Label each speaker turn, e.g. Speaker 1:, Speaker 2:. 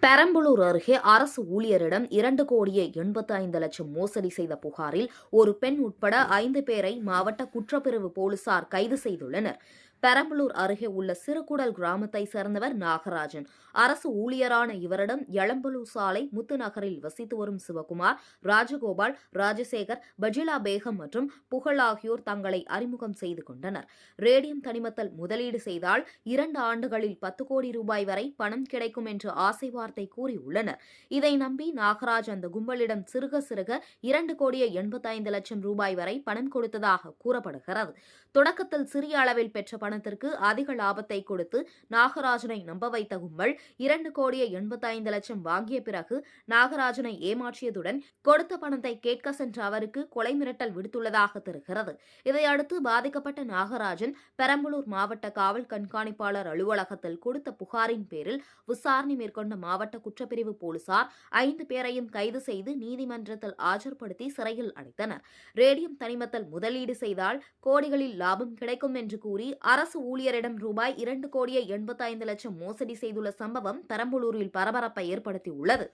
Speaker 1: பெரம்பலூர் அருகே அரசு ஊழியரிடம் 2,85,00,000 மோசடி செய்த புகாரில் ஒரு பெண் உட்பட 5 பேரை மாவட்ட குற்றப்பிரிவு போலீசார் கைது செய்துள்ளனர். பெரம்பலூர் அருகே உள்ள சிறுகுடல் கிராமத்தைச் சேர்ந்தவர் நாகராஜன். அரசு ஊழியரான இவரிடம் எளம்பலூர் சாலை முத்துநகரில் வசித்து வரும் சிவகுமார், ராஜகோபால், ராஜசேகர், பஜிலா பேகம் மற்றும் புகழ் ஆகியோர் தங்களை அறிமுகம் செய்து கொண்டனர். ரேடியம் தனிமத்தல் முதலீடு செய்தால் 2 ஆண்டுகளில் 10 கோடி ரூபாய் வரை பணம் கிடைக்கும் என்று ஆசை வார்த்தை கூறியுள்ளனர். இதை நம்பி நாகராஜ் அந்த கும்பலிடம் சிறுக சிறுக 2,85,00,000 ரூபாய் வரை பணம் கொடுத்ததாக கூறப்படுகிறது. தொடக்கத்தில் சிறிய அளவில் பெற்ற பணத்திற்கு அதிக லாபத்தை கொடுத்து நாகராஜனை நம்ப வைத்த கும்பல் 2,85,00,000 வாங்கிய பிறகு நாகராஜனை ஏமாற்றியதுடன் கொடுத்த பணத்தை கேட்க சென்ற அவருக்கு கொலை மிரட்டல் விடுத்துள்ளதாக தெரிகிறது. இதையடுத்து பாதிக்கப்பட்ட நாகராஜன் பெரம்பலூர் மாவட்ட காவல் கண்காணிப்பாளர் அலுவலகத்தில் கொடுத்த புகாரின் பேரில் விசாரணை மேற்கொண்ட மாவட்ட குற்றப்பிரிவு போலீசார் 5 பேரையும் கைது செய்து நீதிமன்றத்தில் ஆஜர்படுத்தி சிறையில் அடைத்தனர். ரேடியம் தனிமத்தல் முதலீடு செய்தால் கோடிகளில் லாபம் கிடைக்கும் என்று கூறி அரசு ஊழியரிடம் ரூபாய் 2,85,00,000 மோசடி செய்துள்ள சம்பவம் பெரம்பலூரில் பரபரப்பை ஏற்படுத்தியுள்ளது.